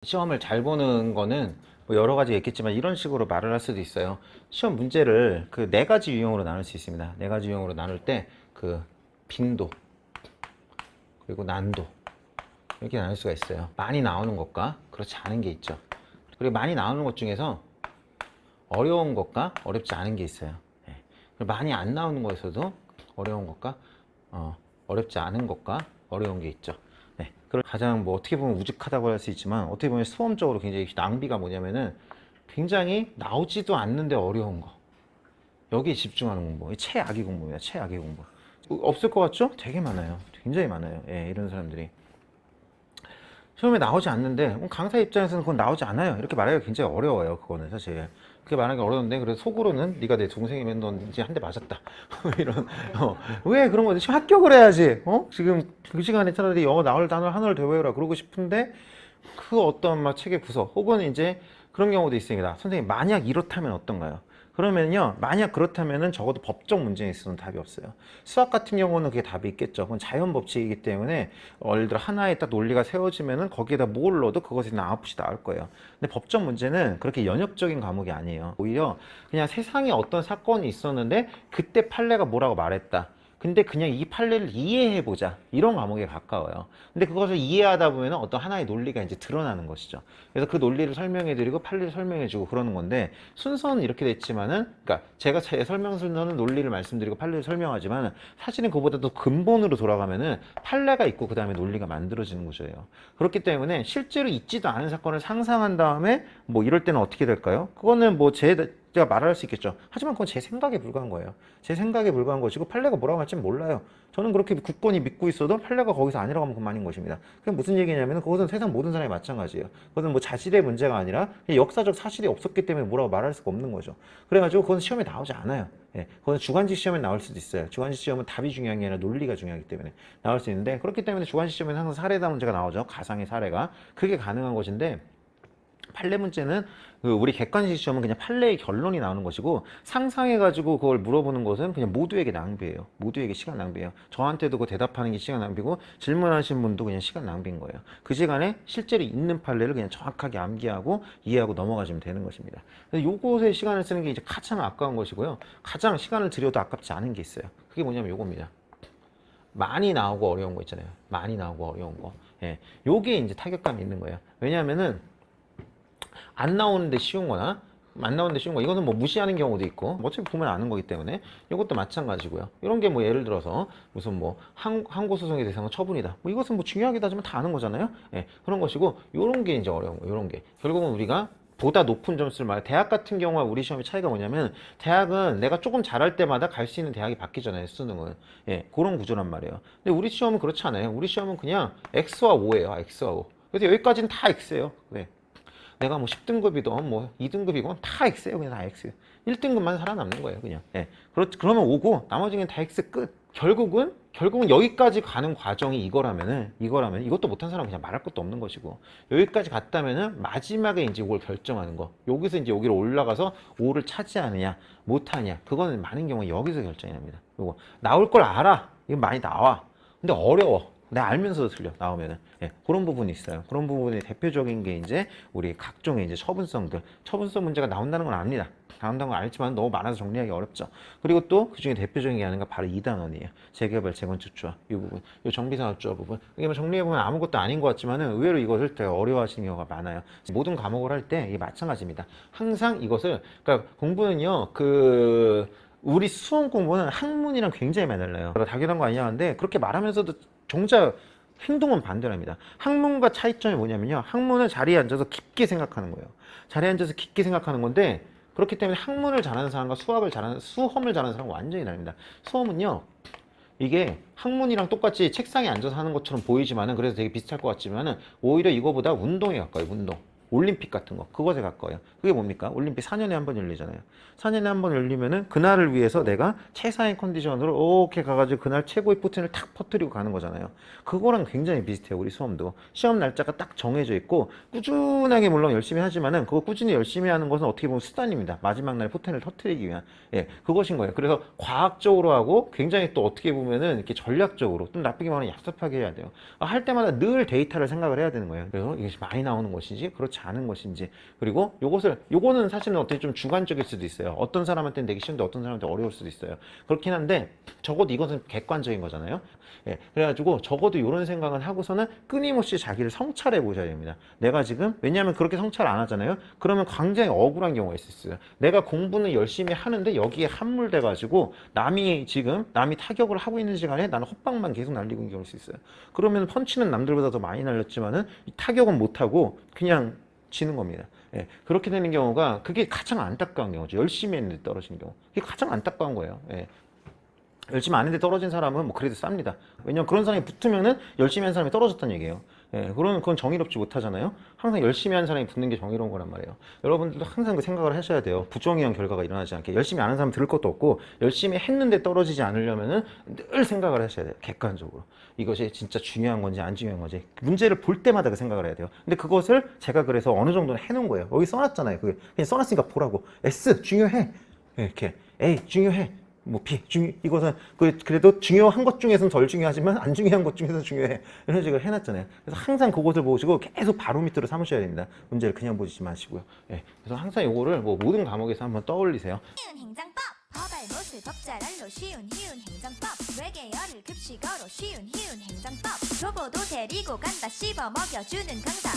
시험을 잘 보는 거는 뭐 여러 가지가 있겠지만 이런 식으로 말을 할 수도 있어요. 시험 문제를 그 네 가지 유형으로 나눌 수 있습니다. 네 가지 유형으로 나눌 때 그 빈도 그리고 난도 이렇게 나눌 수가 있어요. 많이 나오는 것과 그렇지 않은 게 있죠. 그리고 많이 나오는 것 중에서 어려운 것과 어렵지 않은 게 있어요. 예. 그리고 많이 안 나오는 거에서도 어려운 것과 어렵지 않은 것과 어려운 게 있죠. 네. 그걸 가장 뭐 어떻게 보면 우직하다고 할 수 있지만 어떻게 보면 수험적으로 굉장히 낭비가 뭐냐면은 굉장히 나오지도 않는데 어려운 거. 여기에 집중하는 공부. 최악의 공부입니다. 최악의 공부. 없을 것 같죠? 되게 많아요. 굉장히 많아요. 예, 이런 사람들이. 시험에 나오지 않는데 강사 입장에서는 그건 나오지 않아요. 이렇게 말하기가 굉장히 어려워요. 그거는 사실. 그게 말하기 어려운데 그래서 속으로는 네가 내 동생이면 넌 이제 한 대 맞았다. 이런 왜 그런 거지? 지금 합격을 해야지. 지금 그 시간에 차라리 영어 나올 단어 하나를 더 외워라 그러고 싶은데 그 어떤 막 책의 구석 혹은 이제 그런 경우도 있습니다. 선생님 만약 이렇다면 어떤가요? 그러면요, 만약 그렇다면은 적어도 법적 문제에 있어서는 답이 없어요. 수학 같은 경우는 그게 답이 있겠죠. 그건 자연 법칙이기 때문에 예를 들어 하나의 딱 논리가 세워지면은 거기에다 뭘 넣어도 그것이 아웃풋이 나올 거예요. 근데 법적 문제는 그렇게 연역적인 과목이 아니에요. 오히려 그냥 세상에 어떤 사건이 있었는데 그때 판례가 뭐라고 말했다. 근데 그냥 이 판례를 이해해보자. 이런 과목에 가까워요. 근데 그것을 이해하다 보면 어떤 하나의 논리가 이제 드러나는 것이죠. 그래서 그 논리를 설명해드리고 판례를 설명해주고 그러는 건데 순서는 이렇게 됐지만은, 그러니까 제가 제 설명 순서는 논리를 말씀드리고 판례를 설명하지만 사실은 그보다 더 근본으로 돌아가면은 판례가 있고 그 다음에 논리가 만들어지는 구조예요. 그렇기 때문에 실제로 있지도 않은 사건을 상상한 다음에 뭐 이럴 때는 어떻게 될까요? 그거는 뭐 제가 말할 수 있겠죠. 하지만 그건 제 생각에 불과한 거예요. 제 생각에 불과한 것이고 판례가 뭐라고 할지는 몰라요. 저는 그렇게 굳건히 믿고 있어도 판례가 거기서 아니라고 하면 그만인 것입니다. 그게 무슨 얘기냐면 그것은 세상 모든 사람이 마찬가지예요. 그것은 뭐 자질의 문제가 아니라 역사적 사실이 없었기 때문에 뭐라고 말할 수가 없는 거죠. 그래가지고 그건 시험에 나오지 않아요. 예, 그건 주관식 시험에 나올 수도 있어요. 주관식 시험은 답이 중요한 게 아니라 논리가 중요하기 때문에 나올 수 있는데 그렇기 때문에 주관식 시험에는 항상 사례다 문제가 나오죠. 가상의 사례가. 그게 가능한 것인데 판례 문제는 우리 객관식 시험은 그냥 판례의 결론이 나오는 것이고 상상해가지고 그걸 물어보는 것은 그냥 모두에게 낭비예요. 모두에게 시간 낭비예요. 저한테도 그 대답하는 게 시간 낭비고 질문하신 분도 그냥 시간 낭비인 거예요. 그 시간에 실제로 있는 판례를 그냥 정확하게 암기하고 이해하고 넘어가시면 되는 것입니다. 그래서 요것에 시간을 쓰는 게 이제 가장 아까운 것이고요. 가장 시간을 들여도 아깝지 않은 게 있어요. 그게 뭐냐면 요겁니다. 많이 나오고 어려운 거 있잖아요. 많이 나오고 어려운 거. 예. 요게 이제 타격감이 있는 거예요. 왜냐하면은 안 나오는데 쉬운 거나 안 나오는데 쉬운 거 이거는 뭐 무시하는 경우도 있고 뭐 어차피 보면 아는 거기 때문에 이것도 마찬가지고요. 이런 게 뭐 예를 들어서 무슨 뭐 항고소송의 대상은 처분이다. 뭐 이것은 뭐 중요하게 따지면 다 아는 거잖아요. 예, 그런 것이고 이런 게 이제 어려운 거. 이런 게 결국은 우리가 보다 높은 점수를 말해. 대학 같은 경우와 우리 시험의 차이가 뭐냐면 대학은 내가 조금 잘할 때마다 갈 수 있는 대학이 바뀌잖아요. 수능은. 예, 그런 구조란 말이에요. 근데 우리 시험은 그렇지 않아요. 우리 시험은 그냥 X와 O예요. X와 O. 그래서 여기까지는 다 X예요. 네. 내가 뭐 10등급이든 뭐 2등급이건 다 X예요. 그냥 다 X. 1등급만 살아남는 거예요. 그냥. 예. 그러면 오고 나머지는 다 X 끝. 결국은 여기까지 가는 과정이 이거라면 이것도 못한 사람은 그냥 말할 것도 없는 것이고 여기까지 갔다면은 마지막에 이제 이걸 결정하는 거. 여기서 이제 여기로 올라가서 5를 차지하느냐 못하냐 그거는 많은 경우에 여기서 결정이 납니다. 요거 나올 걸 알아. 이거 많이 나와. 근데 어려워. 내가 알면서도 틀려 나오면은. 예, 그런 부분이 있어요. 그런 부분이 대표적인 게 이제 우리 각종의 이제 처분성 문제가 나온다는 건 압니다. 나온다는 건 알지만 너무 많아서 정리하기 어렵죠. 그리고 또 그중에 대표적인 게 하나가 바로 2단원이에요. 재개발, 재건축 조합 이 부분, 이 정비사업 조합 부분. 이게 뭐 정리해 보면 아무것도 아닌 것 같지만은 의외로 이것을 되게 어려워하시는 경우가 많아요. 모든 과목을 할 때 이게 마찬가지입니다. 항상 이것을 그러니까 공부는요 우리 수험 공부는 학문이랑 굉장히 많이 달라요. 당연한 거 아니냐 하는데 그렇게 말하면서도 정작 행동은 반대랍니다. 학문과 차이점이 뭐냐면요. 학문은 자리에 앉아서 깊게 생각하는 거예요. 자리에 앉아서 깊게 생각하는 건데 그렇기 때문에 학문을 잘하는 사람과 수험을 잘하는 사람은 완전히 다릅니다. 수험은요. 이게 학문이랑 똑같이 책상에 앉아서 하는 것처럼 보이지만은 그래서 되게 비슷할 것 같지만은 오히려 이거보다 운동에 가까워요. 운동. 올림픽 같은 거 그것에 가까워요. 그게 뭡니까? 올림픽 4년에 한 번 열리잖아요. 4년에 한 번 열리면은 그날을 위해서 내가 최상의 컨디션으로 이렇게 가가지고 그날 최고의 포텐을 탁 퍼뜨리고 가는 거잖아요. 그거랑 굉장히 비슷해요. 우리 수험도 시험 날짜가 딱 정해져 있고 꾸준하게 물론 열심히 하지만은 그거 꾸준히 열심히 하는 것은 어떻게 보면 수단입니다. 마지막 날 포텐을 터뜨리기 위한 그것인 거예요. 그래서 과학적으로 하고 굉장히 또 어떻게 보면은 이렇게 전략적으로 또 나쁘게 말하면 얍삽하게 해야 돼요. 할 때마다 늘 데이터를 생각을 해야 되는 거예요. 그래서 이것이 많이 나오는 것인지 그렇지 않은 것인지 그리고 요거는 사실은 어떻게 좀 주관적일 수도 있어요. 어떤 사람한테는 되게 쉬운데 어떤 사람한테 어려울 수도 있어요. 그렇긴 한데 적어도 이것은 객관적인 거잖아요. 그래가지고 적어도 이런 생각은 하고서는 끊임없이 자기를 성찰해 보셔야 됩니다. 내가 지금 왜냐하면 그렇게 성찰 안 하잖아요. 그러면 굉장히 억울한 경우가 있을 수 있어요. 내가 공부는 열심히 하는데 여기에 함몰돼 가지고 남이 타격을 하고 있는 시간에 나는 헛방만 계속 날리고 있는 경우일 수 있어요. 그러면 펀치는 남들보다 더 많이 날렸지만은 이 타격은 못 하고 그냥 지는 겁니다. 그렇게 되는 경우가 그게 가장 안타까운 경우죠. 열심히 했는데 떨어지는 경우. 그게 가장 안타까운 거예요. 열심히 안 했는데 떨어진 사람은 뭐 그래도 쌉니다. 왜냐면 그런 사람이 붙으면은 열심히 한 사람이 떨어졌다는 얘기예요. 그러면 그건 정의롭지 못하잖아요. 항상 열심히 한 사람이 붙는 게 정의로운 거란 말이에요. 여러분들도 항상 그 생각을 하셔야 돼요. 부정의한 결과가 일어나지 않게 열심히 안 한 사람 들을 것도 없고 열심히 했는데 떨어지지 않으려면은 늘 생각을 하셔야 돼요. 객관적으로 이것이 진짜 중요한 건지 안 중요한 건지 문제를 볼 때마다 그 생각을 해야 돼요. 근데 그것을 제가 그래서 어느 정도는 해놓은 거예요. 여기 써놨잖아요. 그게 그냥 써놨으니까 보라고. S 중요해. 이렇게 A 중요해. 뭐 B 이것은 그래도 중요한 것 중에서는 덜 중요하지만 안 중요한 것 중에서 중요해 이런 식으로 해놨잖아요. 그래서 항상 그것을 보시고 계속 바로미터로 삼으셔야 됩니다. 문제를 그냥 보지 마시고요. 그래서 항상 이거를 뭐 모든 과목에서 한번 떠올리세요. 쉬운 행정법 허발못을 법잘알로 쉬운 행정법 외계어를 급식어로 쉬운 행정법 로봇도 데리고 간다 씹어 먹여주는 강사